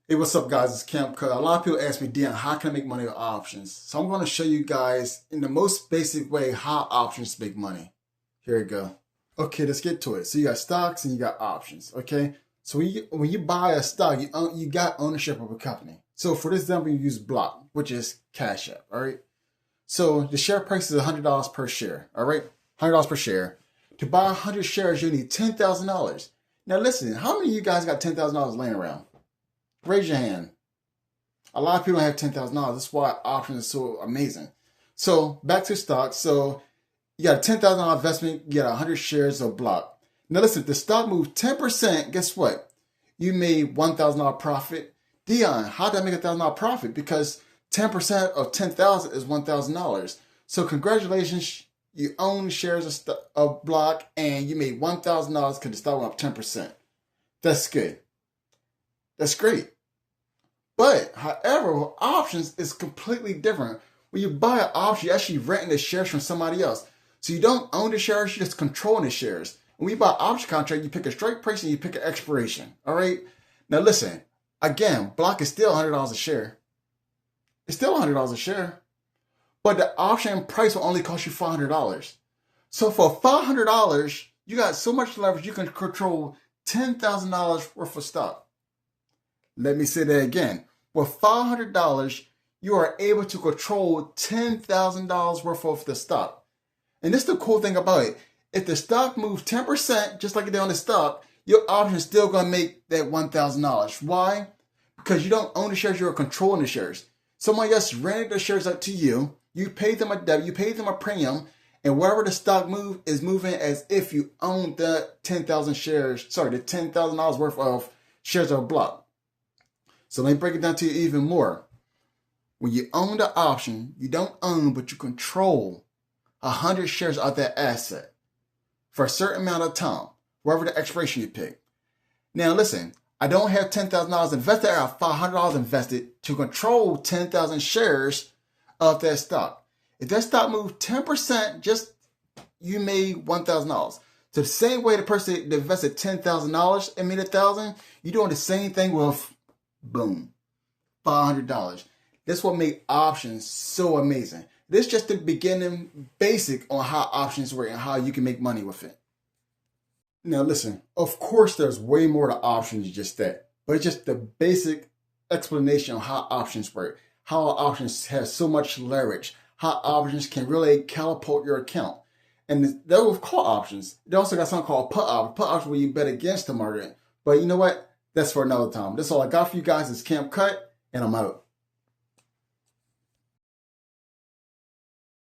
Hey, what's up, guys? It's Camp Cut. A lot of people ask me, Dion, how can I make money with options? So I'm going to show you guys in the most basic way how options make money. Here we go. Okay, let's get to it. So you got stocks and you got options. Okay, so when you buy a stock, you got ownership of a company. So for this example, you use Block, which is Cash App. All right. So the share price is $100 per share. All right, $100 per share. To buy 100 shares, you need $10,000. Now listen, how many of you guys got $10,000 laying around? Raise your hand. A lot of people have $10,000. That's why options are so amazing. So back to stocks. So you got a $10,000 investment. You got 100 shares of Block. Now listen, if the stock moved 10%, guess what? You made $1,000 profit. Dion, how did I make $1,000 profit? Because 10% of 10,000 is $1,000. So congratulations, you own shares of Block and you made $1,000 because the stock went up 10%. That's good. That's great. But, however, with options, it's completely different. When you buy an option, you're actually renting the shares from somebody else. So you don't own the shares, you're just controlling the shares. When you buy an option contract, you pick a strike price and you pick an expiration. All right? Now listen, again, Block is still $100 a share. It's still $100 a share. But the option price will only cost you $500. So for $500, you got so much leverage, you can control $10,000 worth of stock. Let me say that again. With $500, you are able to control $10,000 worth of the stock. And this is the cool thing about it. If the stock moves 10%, just like it did on the stock, your option is still going to make that $1,000. Why? Because you don't own the shares, you're controlling the shares. Someone else rented the shares out to you. You paid them a debt, you paid them a premium, and wherever the stock move is moving as if you own the the $10,000 worth of shares of Block. So let me break it down to you even more. When you own the option, you don't own, but you control 100 shares of that asset for a certain amount of time, wherever the expiration you pick. Now listen, I don't have $10,000 invested. I have $500 invested to control 10,000 shares of that stock. If that stock moved 10%, you made $1,000. So the same way the person that invested $10,000 and made $1,000, you're doing the same thing with boom, $500. That's what made options so amazing. This is just the beginning basic on how options work and how you can make money with it. Now listen, of course there's way more to options than just that, but it's just the basic explanation on how options work, how options have so much leverage, how options can really catapult your account. And that was called options. They also got something called put options. Put options where you bet against the market. But you know what? That's for another time. That's all I got for you guys. It's Camp Cut, and I'm out.